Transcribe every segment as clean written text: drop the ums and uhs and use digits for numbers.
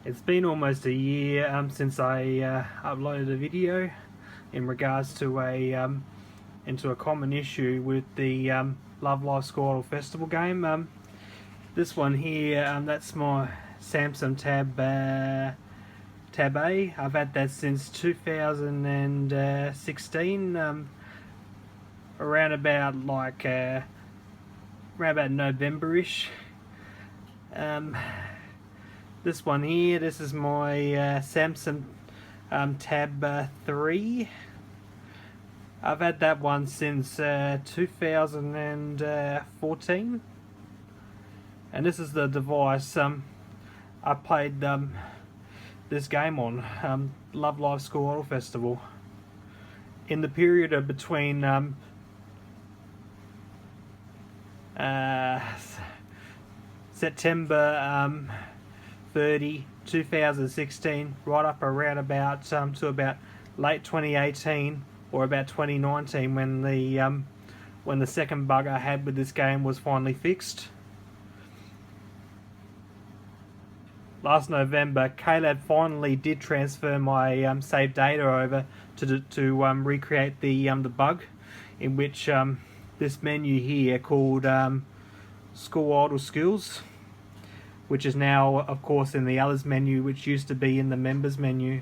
It's been almost a year since I uploaded a video in regards to a common issue with the Love Live Squirtle Festival game. This one here, that's my Samsung Tab A. I've had that since 2016, around about November-ish. This one here, this is my Samsung Tab 3. I've had that one since 2014, and this is the device I played this game on, Love Live Squirtle Festival, in the period of between September 30, 2016, right up around about to about late 2018 or about 2019, when the second bug I had with this game was finally fixed. Last November, Klab finally did transfer my saved data over to recreate the bug, in which this menu here called School Idle Skills, which is now, of course, in the others menu, which used to be in the members menu.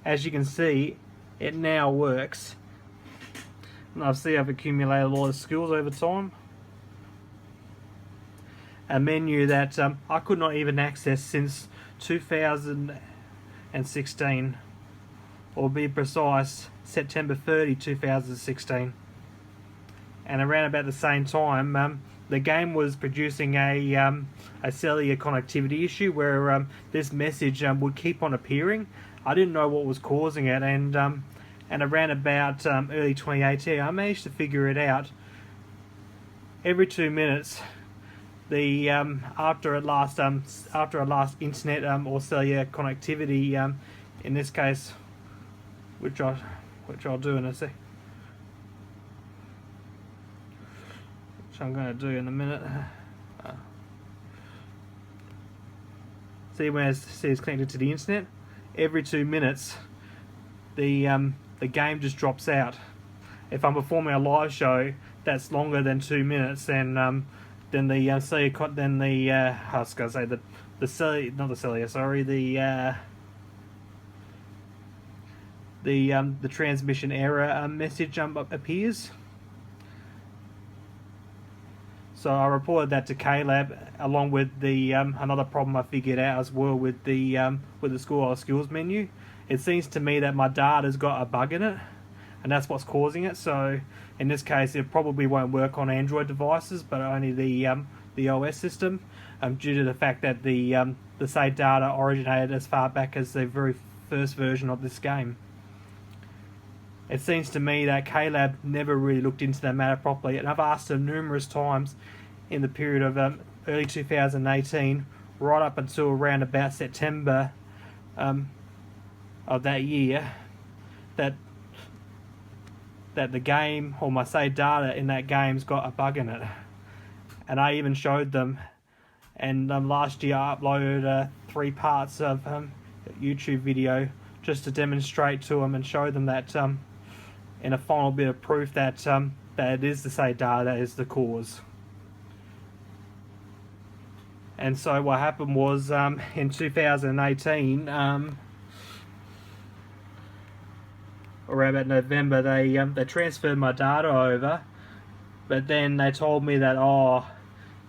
As you can see, it now works. And I see I've accumulated a lot of skills over time. A menu that I could not even access since 2016, or be precise, September 30, 2016. And around about the same time, the game was producing a cellular connectivity issue where this message would keep on appearing. I didn't know what was causing it, and around about early 2018, I managed to figure it out. Every 2 minutes, the after a last internet or cellular connectivity, in this case, which I'll do in a sec. I'm going to do in a minute. See when it's connected to the internet. Every 2 minutes, the game just drops out. If I'm performing a live show that's longer than 2 minutes, then the cellular, then the I was going to say the cellular, not the cellular, sorry, the transmission error message appears. So I reported that to Klab, along with the another problem I figured out as well with the School Idle Skills menu. It seems to me that my data's got a bug in it, and that's what's causing it. So in this case, it probably won't work on Android devices, but only the OS system, due to the fact that the saved data originated as far back as the very first version of this game. It seems to me that Klab never really looked into that matter properly, and I've asked them numerous times in the period of early 2018, right up until around about September of that year, that the game, or my saved data in that game's got a bug in it. And I even showed them, and last year I uploaded 3 parts of a YouTube video just to demonstrate to them and show them that in a final bit of proof that that it is the saved data that is the cause. And so what happened was, in 2018, around about November, they transferred my data over, but then they told me that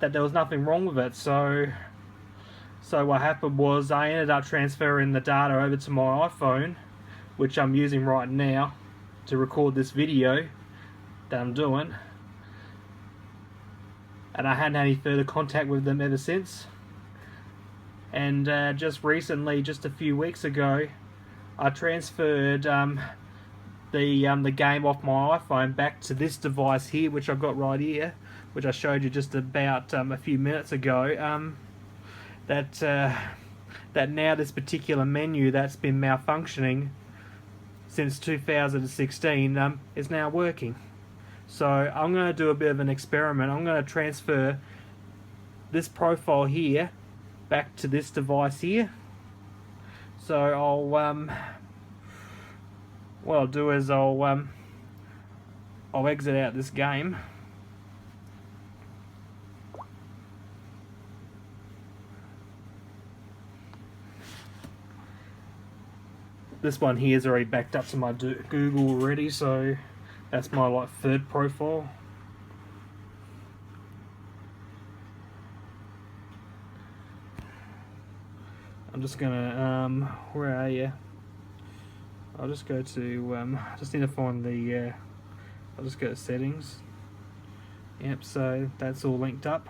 that there was nothing wrong with it. So what happened was, I ended up transferring the data over to my iPhone, which I'm using right now to record this video that I'm doing, and I hadn't had any further contact with them ever since. And just recently, just a few weeks ago, I transferred the game off my iPhone back to this device here, which I've got right here, which I showed you just about a few minutes ago. That now this particular menu that's been malfunctioning since 2016 is now working. So I'm going to do a bit of an experiment. I'm going to transfer this profile here back to this device here. So I'll what I'll do is I'll exit out this game. This one here is already backed up to my Google already, so that's my like third profile. I'm just gonna where are you? I'll just go to I just need to find the I'll just go to settings. Yep, so that's all linked up.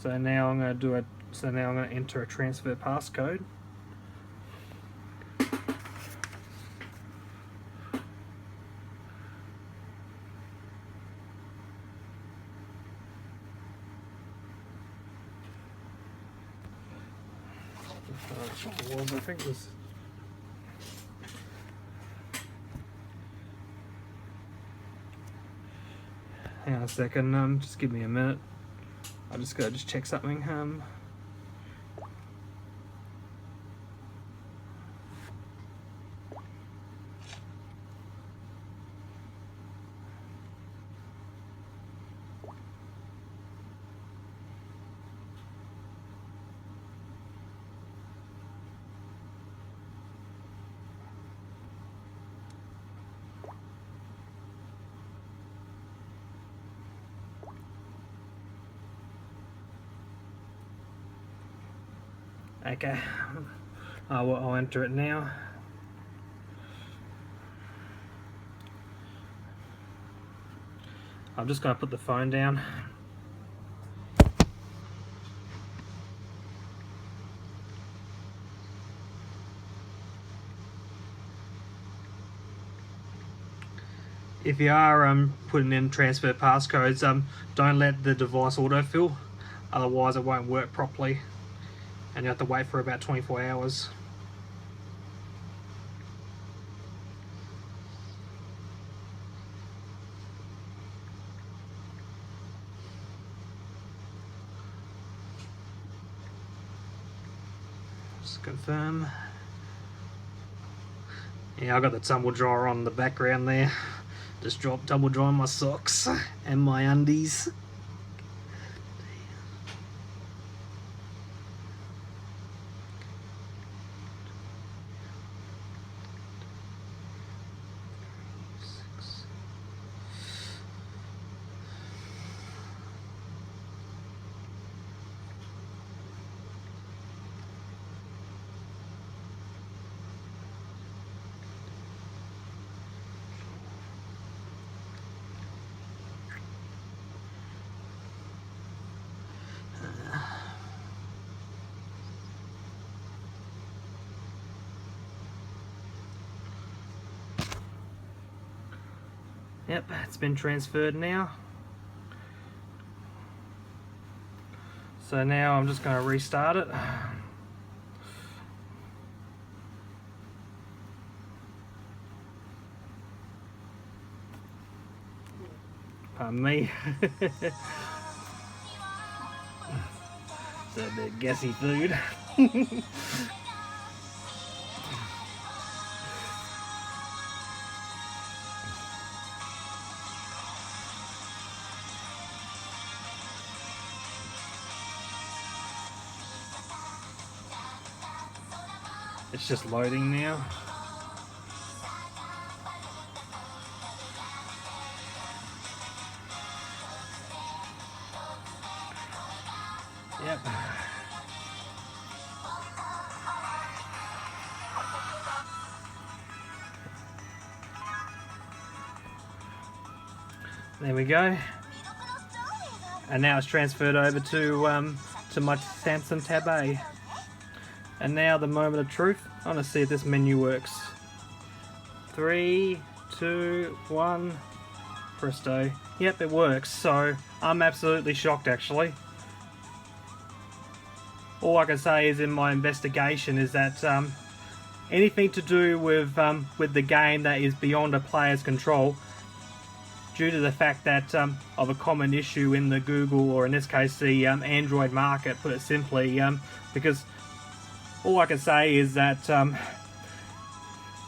So now I'm going to enter a transfer passcode. I think this. Hang on a second. Just give me a minute. I'll just go check something. Okay, I'll enter it now. I'm just going to put the phone down. If you are putting in transfer passcodes, don't let the device autofill, otherwise it won't work properly. And you have to wait for about 24 hours. Just confirm. Yeah, I got the tumble dryer on the background there. Just tumble drying my socks and my undies. Yep, it's been transferred now. So now I'm just going to restart it. Pardon me. It's a bit gassy food. It's just loading now. Yep. There we go. And now it's transferred over to my Samsung Tab A. And now the moment of truth. I want to see if this menu works. 3, 2, 1, presto. Yep, it works. So I'm absolutely shocked, actually. All I can say is in my investigation is that anything to do with the game that is beyond a player's control, due to the fact that of a common issue in the Google, or in this case the Android market, put it simply, because all I can say is that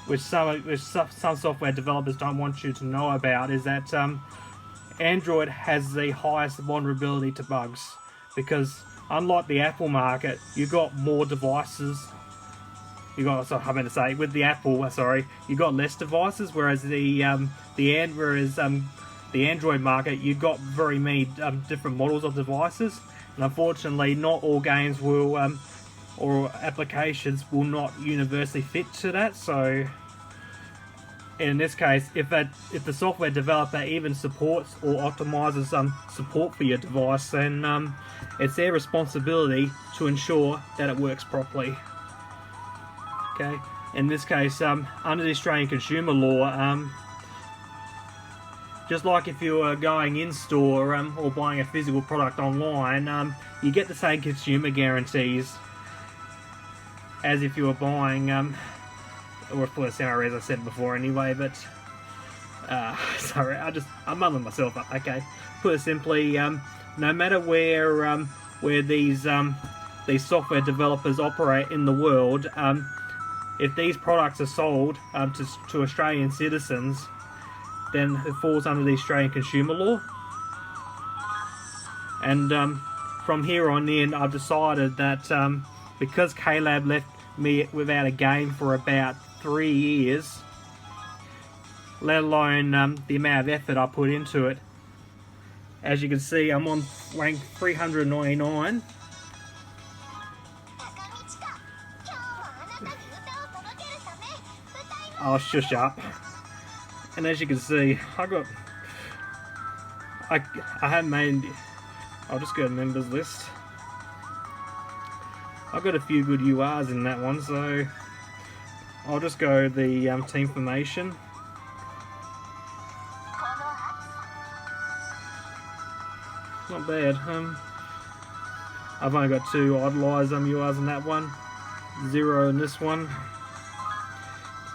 which some software developers don't want you to know about, is that Android has the highest vulnerability to bugs, because unlike the Apple market, you got more devices. You got, so I'm going to say, with the Apple, you got less devices, whereas the Android market, you got very many different models of devices, and unfortunately, not all games will or applications will not universally fit to that. So in this case, if the software developer even supports or optimizes support for your device, then it's their responsibility to ensure that it works properly. Okay, in this case, under the Australian consumer law, just like if you are going in store or buying a physical product online, you get the same consumer guarantees as if you were buying, or for the scenario as I said before anyway, but sorry, I'm muddling myself up. Okay, put it simply, no matter where these software developers operate in the world, if these products are sold to Australian citizens, then it falls under the Australian consumer law. And from here on in, I've decided that because Klab left me without a game for about 3 years, let alone the amount of effort I put into it. As you can see, I'm on rank 399. I'll shush up. And as you can see, I haven't made. I'll just go to members list. I've got a few good URs in that one, so I'll just go the team formation. Not bad. I've only got 2 idolized URs in that one, 0 in this one,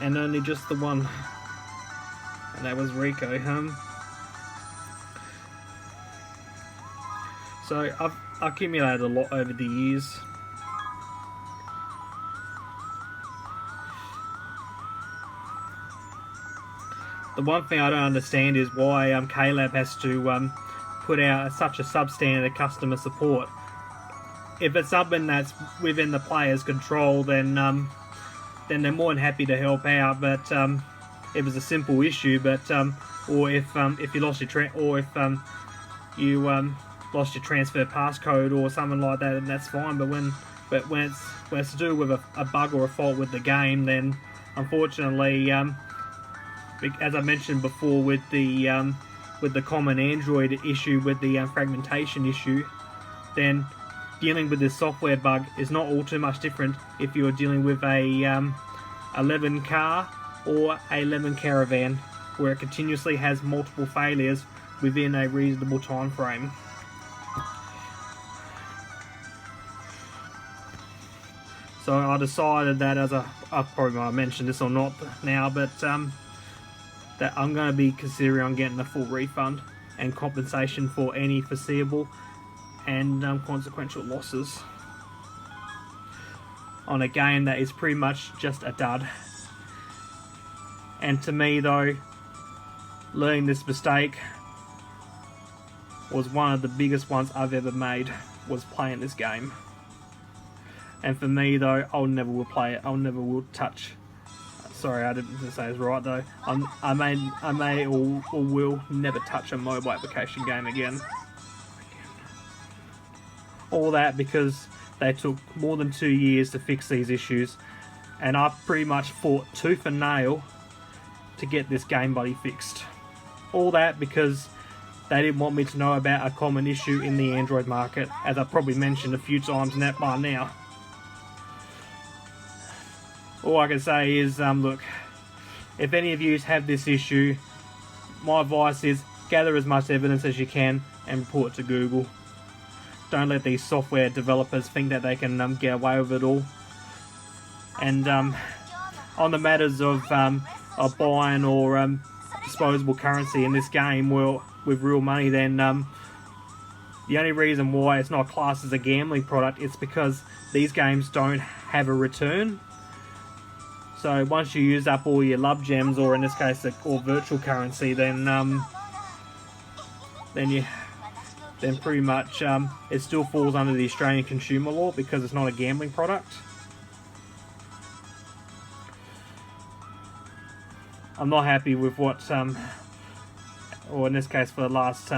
and only just the one, and that was Rico. So I've accumulated a lot over the years. The one thing I don't understand is why Klab has to put out such a substandard customer support. If it's something that's within the player's control, then they're more than happy to help out. But if it's a simple issue, or if you lost your lost your transfer passcode or something like that, then that's fine. But when it's to do with a bug or a fault with the game, then unfortunately, as I mentioned before, with the common Android issue, with the fragmentation issue, then dealing with this software bug is not all too much different if you're dealing with a lemon car or a lemon caravan, where it continuously has multiple failures within a reasonable time frame. So I decided that, I probably might have mentioned this or not now, but that I'm going to be considering on getting a full refund and compensation for any foreseeable and consequential losses on a game that is pretty much just a dud. And to me though, learning this mistake was one of the biggest ones I've ever made, was playing this game. And for me though, I'll never will play it. I'll never will touch. Sorry, I didn't say it right though. I may or will never touch a mobile application game again. All that because they took more than 2 years to fix these issues, and I pretty much fought tooth and nail to get this game buddy fixed. All that because they didn't want me to know about a common issue in the Android market, as I probably mentioned a few times by now. All I can say is, look, if any of you have this issue, my advice is gather as much evidence as you can and report it to Google. Don't let these software developers think that they can get away with it all. And on the matters of buying or disposable currency in this game, well, with real money, then the only reason why it's not classed as a gambling product is because these games don't have a return. So once you use up all your love gems, or in this case, or virtual currency, then pretty much it still falls under the Australian consumer law because it's not a gambling product. I'm not happy with what, or in this case for the last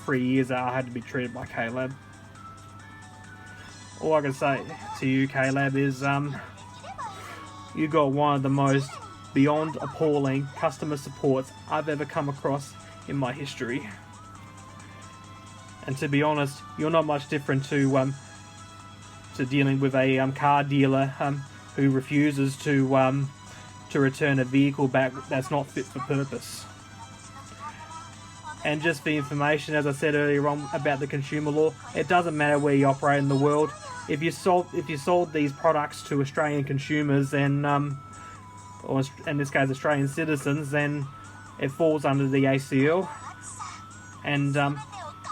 3 years, I had to be treated by Klab. All I can say to you, Klab, is you got one of the most beyond appalling customer supports I've ever come across in my history. And to be honest, you're not much different to dealing with a car dealer who refuses to return a vehicle back that's not fit for purpose. And just for information, as I said earlier on about the consumer law, it doesn't matter where you operate in the world. If you sold these products to Australian consumers, then or in this case Australian citizens, then it falls under the ACL. And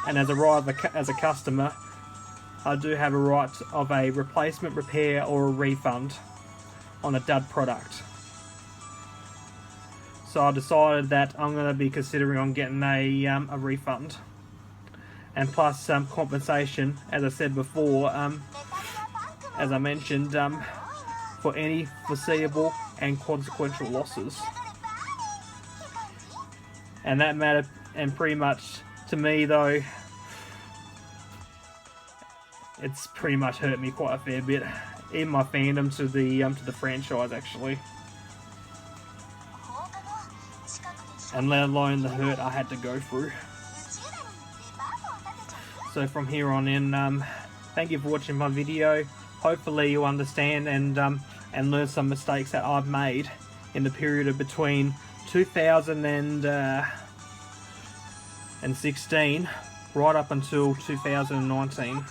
as a customer, I do have a right of a replacement, repair, or a refund on a dud product. So I decided that I'm going to be considering on getting a refund, and plus compensation, as I said before, as I mentioned, for any foreseeable and consequential losses. And that matter, and pretty much to me though, it's pretty much hurt me quite a fair bit in my fandom to the franchise, actually. And let alone the hurt I had to go through. So from here on in, thank you for watching my video. Hopefully you understand and learn some mistakes that I've made in the period of between 2016 right up until 2019.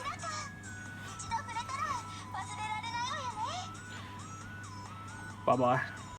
Bye bye.